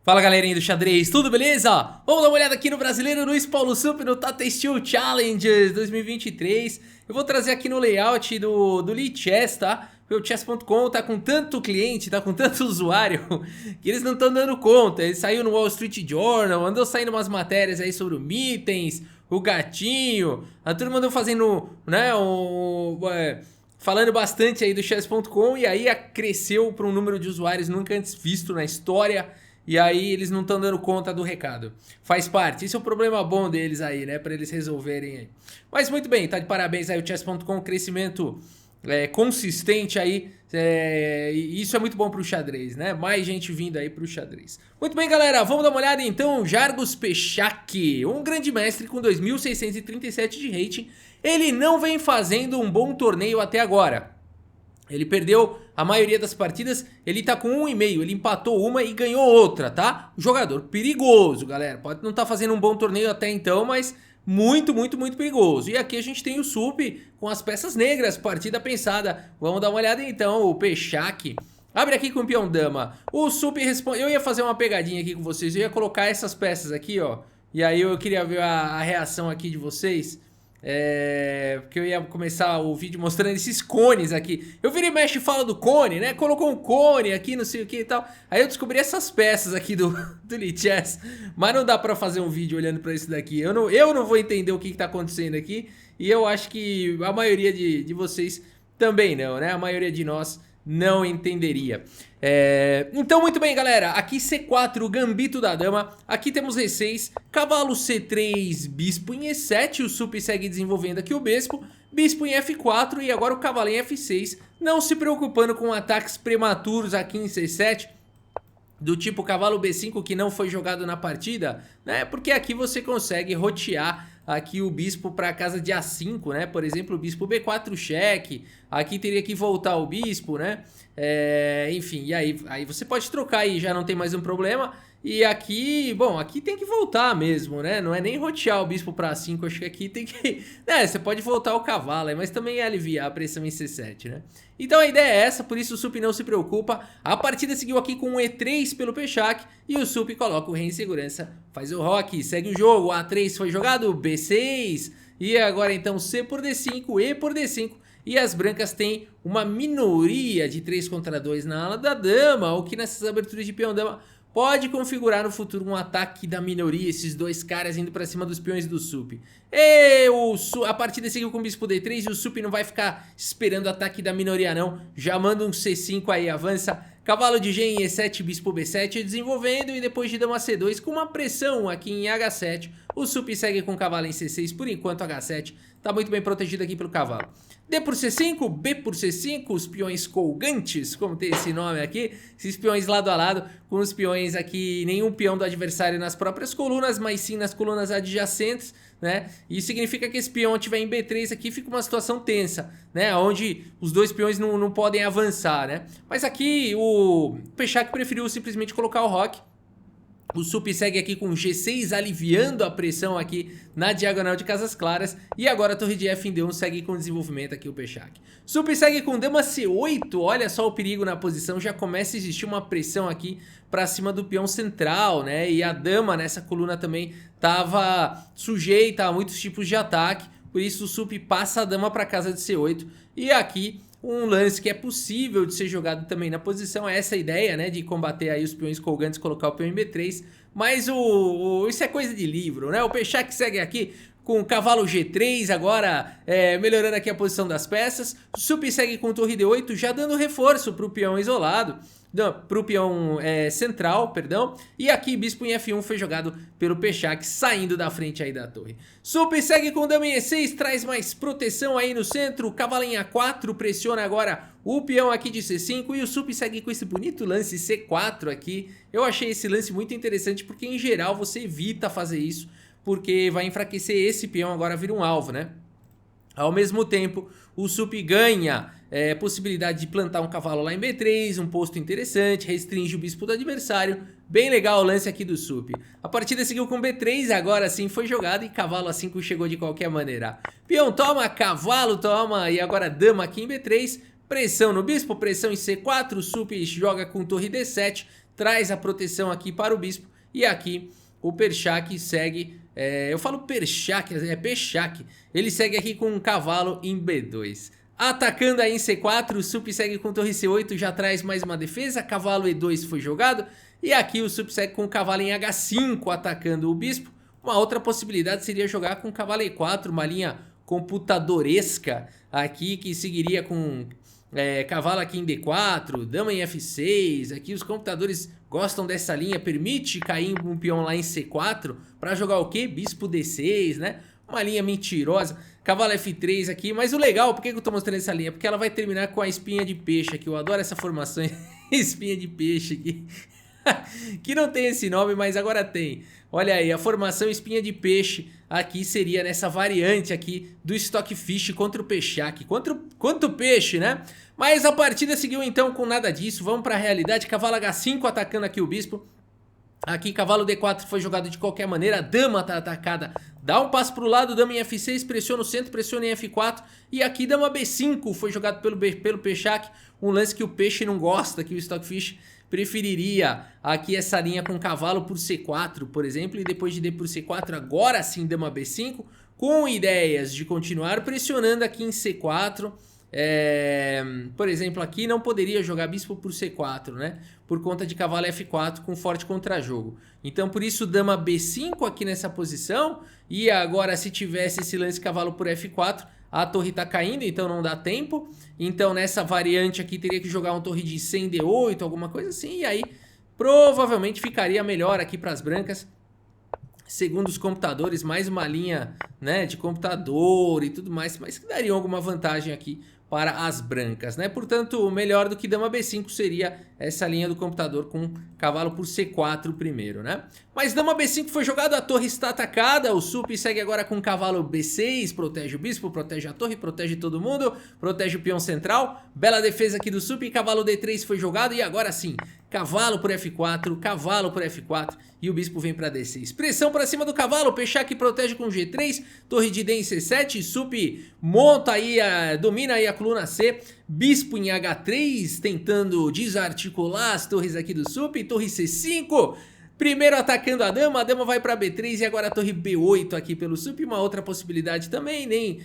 Fala galerinha do xadrez, tudo beleza? Vamos dar uma olhada aqui no brasileiro Luiz Paulo Sup no Tata Steel Challenge 2023. Eu vou trazer aqui no layout do Lichess, tá? Porque o chess.com tá com tanto cliente, tá com tanto usuário, que eles não estão dando conta. Ele saiu no Wall Street Journal, andou saindo umas matérias aí sobre o Mittens, o Gatinho. A turma andou fazendo, né, falando bastante aí do chess.com e aí cresceu para um número de usuários nunca antes visto na história. E aí eles não estão dando conta do recado. Faz parte, isso é um problema bom deles aí, né? Pra eles resolverem aí. Mas muito bem, tá de parabéns aí o chess.com, crescimento consistente aí. E isso é muito bom pro xadrez, né? Mais gente vindo aí pro xadrez. Muito bem, galera, vamos dar uma olhada então. Jargus Pechak, um grande mestre com 2.637 de rating. Ele não vem fazendo um bom torneio até agora. Ele perdeu a maioria das partidas, ele tá com 1,5, ele empatou uma e ganhou outra, tá? Jogador perigoso, galera. Pode não estar fazendo um bom torneio até então, mas muito perigoso. E aqui a gente tem o Sup com as peças negras, partida pensada. Vamos dar uma olhada então, o Pechak. Abre aqui com o peão dama. O Sup responde... Eu ia fazer uma pegadinha aqui com vocês, eu ia colocar essas peças aqui, ó. E aí eu queria ver a reação aqui de vocês. Porque eu ia começar o vídeo mostrando esses cones aqui. Eu vira e mexe e falo do cone, né? Colocou um cone aqui, não sei o que e tal. Aí eu descobri essas peças aqui do Lichess. Mas não dá pra fazer um vídeo olhando pra isso daqui. Eu não vou entender o que tá acontecendo aqui. E eu acho que a maioria de vocês também não, né? A maioria de nós não entenderia. Então muito bem, galera, aqui C4, gambito da dama. Aqui temos E6, cavalo C3, bispo em E7. O Sup segue desenvolvendo aqui o bispo em F4 e agora o cavalo em F6, não se preocupando com ataques prematuros aqui em C7 do tipo cavalo B5 que não foi jogado na partida, né? Porque aqui você consegue rotear aqui o bispo para casa de A5, né? Por exemplo, o bispo B4 cheque. Aqui teria que voltar o bispo, né? Enfim, e aí você pode trocar aí, já não tem mais um problema. E aqui, bom, aqui tem que voltar mesmo, né? Não é nem rotear o bispo para A5, acho que aqui tem que... você pode voltar o cavalo, mas também é aliviar a pressão em C7, né? Então a ideia é essa, por isso o Sup não se preocupa. A partida seguiu aqui com um E3 pelo Pechak e o Sup coloca o rei em segurança, faz o roque, segue o jogo. A3 foi jogado, B6 e agora então C por D5, E por D5. E as brancas têm uma minoria de 3 contra 2 na ala da dama, o que nessas aberturas de peão dama pode configurar no futuro um ataque da minoria, esses dois caras indo pra cima dos peões do Sup. A partida seguiu com o bispo D3 e o Sup não vai ficar esperando o ataque da minoria não. Já manda um C5 aí, avança. Cavalo de G em E7, bispo B7 desenvolvendo e depois de dama C2 com uma pressão aqui em H7. O Sup segue com o cavalo em C6, por enquanto H7 tá muito bem protegido aqui pelo cavalo. D por C5, B por C5, os peões colgantes, como tem esse nome aqui, esses peões lado a lado, com os peões aqui, nenhum peão do adversário nas próprias colunas, mas sim nas colunas adjacentes, né? Isso significa que esse peão estiver em B3 aqui, fica uma situação tensa, né? Onde os dois peões não podem avançar, né? Mas aqui o Pechak preferiu simplesmente colocar o roque. O Sup segue aqui com G6, aliviando a pressão aqui na diagonal de casas claras. E agora a torre de F em D1 segue com desenvolvimento aqui o Pechak. Sup segue com dama C8, olha só o perigo na posição. Já começa a existir uma pressão aqui pra cima do peão central, né? E a dama nessa coluna também tava sujeita a muitos tipos de ataque. Por isso o Sup passa a dama pra casa de C8. E aqui um lance que é possível de ser jogado também na posição, é essa ideia, né, de combater aí os peões colgantes, colocar o peão em B3, mas isso é coisa de livro, né? O Pechak segue aqui com o cavalo G3, agora melhorando aqui a posição das peças. O Sup segue com torre D8, já dando reforço para o peão isolado, para o peão central, perdão. E aqui bispo em F1 foi jogado pelo Pechak, saindo da frente aí da torre. Sup segue com dama em E6, traz mais proteção aí no centro. Cavalo em A4, pressiona agora o peão aqui de C5. E o Sup segue com esse bonito lance C4 aqui. Eu achei esse lance muito interessante porque em geral você evita fazer isso, porque vai enfraquecer esse peão, agora vira um alvo, né? Ao mesmo tempo, o Sup ganha possibilidade de plantar um cavalo lá em B3, um posto interessante, restringe o bispo do adversário. Bem legal o lance aqui do Sup. A partida seguiu com B3, agora sim foi jogado e cavalo A5 chegou de qualquer maneira. Peão toma, cavalo toma e agora dama aqui em B3. Pressão no bispo, pressão em C4, o Sup joga com torre D7, traz a proteção aqui para o bispo. E aqui o Perchak segue, eu falo Perchak, é Pechak, ele segue aqui com um cavalo em B2. Atacando aí em C4, o Sup segue com torre C8, já traz mais uma defesa, cavalo E2 foi jogado. E aqui o Sup segue com o cavalo em H5 atacando o bispo. Uma outra possibilidade seria jogar com cavalo E4, uma linha computadoresca aqui que seguiria com cavalo aqui em D4, dama em F6. Aqui os computadores gostam dessa linha, permite cair um peão lá em C4 para jogar o quê? Bispo D6, né? Uma linha mentirosa. Cavalo F3 aqui, mas o legal, por que eu tô mostrando essa linha? Porque ela vai terminar com a espinha de peixe aqui. Eu adoro essa formação, espinha de peixe aqui. Que não tem esse nome, mas agora tem. Olha aí, a formação espinha de peixe aqui seria nessa variante aqui do Stockfish contra o Pechak. Quanto peixe, né? Mas a partida seguiu então com nada disso. Vamos para a realidade. Cavalo H5 atacando aqui o bispo. Aqui cavalo D4 foi jogado de qualquer maneira, a dama tá atacada, dá um passo pro lado, dama em F6, pressiona o centro, pressiona em F4, e aqui dama B5 foi jogado pelo Pechak, um lance que o peixe não gosta, que o Stockfish preferiria aqui essa linha com cavalo por C4, por exemplo, e depois de D por C4, agora sim dama B5, com ideias de continuar pressionando aqui em C4, por exemplo, aqui não poderia jogar bispo por C4, né? Por conta de cavalo F4 com forte contrajogo. Então, por isso, dama B5 aqui nessa posição. E agora, se tivesse esse lance cavalo por F4, a torre tá caindo, então não dá tempo. Então, nessa variante aqui, teria que jogar uma torre de 100 D8, alguma coisa assim. E aí, provavelmente ficaria melhor aqui para as brancas. Segundo os computadores, mais uma linha, né, de computador e tudo mais, mas que daria alguma vantagem aqui para as brancas, né? Portanto, melhor do que dama B5 seria essa linha do computador com cavalo por C4 primeiro, né? Mas dama B5 foi jogado, a torre está atacada, o Sup segue agora com cavalo B6, protege o bispo, protege a torre, protege todo mundo, protege o peão central, bela defesa aqui do Sup, cavalo D3 foi jogado e agora sim, cavalo por F4, cavalo por F4 e o bispo vem para D6. Pressão para cima do cavalo, Pechak protege com G3, torre de D em C7, Sup monta aí, domina aí a coluna C, bispo em H3, tentando desarticular as torres aqui do Sup, torre C5, primeiro atacando a dama vai para B3 e agora a torre B8 aqui pelo Sup. Uma outra possibilidade também, nem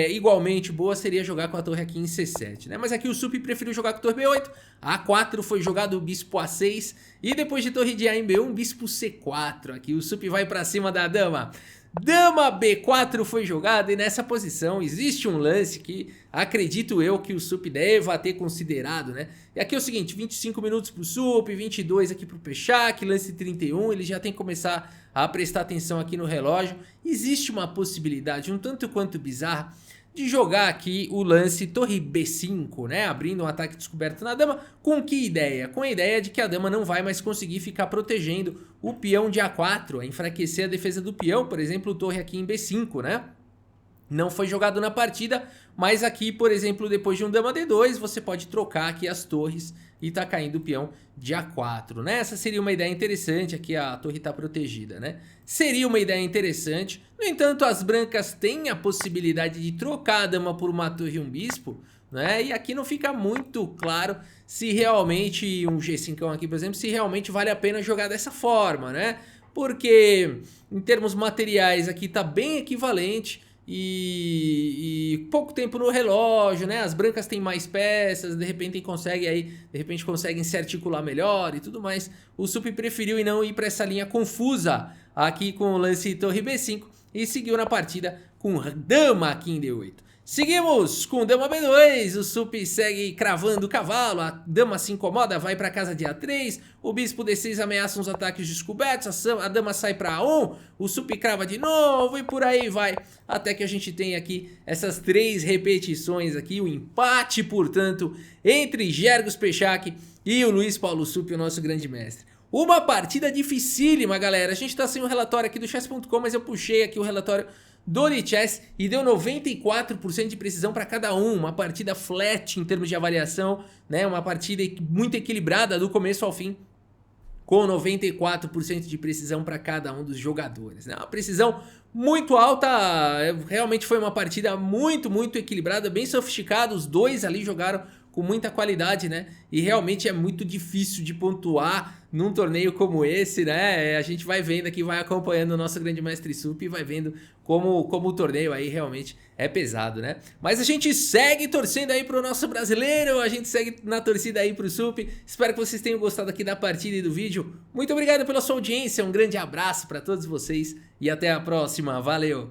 igualmente boa, seria jogar com a torre aqui em C7, né? Mas aqui o Sup preferiu jogar com a torre B8, A4 foi jogado o bispo A6 e depois de torre de A em B1, bispo C4. Aqui o Sup vai para cima da dama. Dama B4 foi jogado e nessa posição existe um lance que acredito eu que o Sup deva ter considerado, né? E aqui é o seguinte, 25 minutos pro Sup, 22 aqui pro Pechak, lance 31, ele já tem que começar a prestar atenção aqui no relógio. Existe uma possibilidade um tanto quanto bizarra de jogar aqui o lance torre B5, né? Abrindo um ataque descoberto na dama. Com que ideia? Com a ideia de que a dama não vai mais conseguir ficar protegendo o peão de A4, a enfraquecer a defesa do peão, por exemplo, torre aqui em B5, né? Não foi jogado na partida, mas aqui, por exemplo, depois de um dama D2, você pode trocar aqui as torres e tá caindo o peão de A4, né? Essa seria uma ideia interessante, aqui a torre tá protegida, né? Seria uma ideia interessante, no entanto, as brancas têm a possibilidade de trocar a dama por uma torre e um bispo, né? E aqui não fica muito claro se realmente, um G5 aqui, por exemplo, se realmente vale a pena jogar dessa forma, né? Porque, em termos materiais, aqui tá bem equivalente, e pouco tempo no relógio, né? As brancas têm mais peças, de repente conseguem se articular melhor e tudo mais. O Sup preferiu e não ir para essa linha confusa aqui com o lance torre B5 e seguiu na partida com dama aqui em D8. Seguimos com dama B2, o Sup segue cravando o cavalo, a dama se incomoda, vai para casa de A3, o bispo D6 ameaça uns ataques descobertos, a dama sai para A1, o Sup crava de novo e por aí vai, até que a gente tem aqui essas 3 repetições aqui, o empate, portanto, entre Gergos Pechak e o Luiz Paulo Sup, o nosso grande mestre. Uma partida dificílima, galera, a gente tá sem o relatório aqui do chess.com, mas eu puxei aqui o relatório do Lichess e deu 94% de precisão para cada um, uma partida flat em termos de avaliação, né? Uma partida muito equilibrada do começo ao fim, com 94% de precisão para cada um dos jogadores, né? Uma precisão muito alta, realmente foi uma partida muito equilibrada, bem sofisticada, os dois ali jogaram com muita qualidade, né? E realmente é muito difícil de pontuar num torneio como esse, né? A gente vai vendo aqui, vai acompanhando o nosso grande mestre Sup e vai vendo como o torneio aí realmente é pesado, né? Mas a gente segue torcendo aí pro nosso brasileiro, a gente segue na torcida aí pro Sup. Espero que vocês tenham gostado aqui da partida e do vídeo. Muito obrigado pela sua audiência, um grande abraço para todos vocês e até a próxima. Valeu!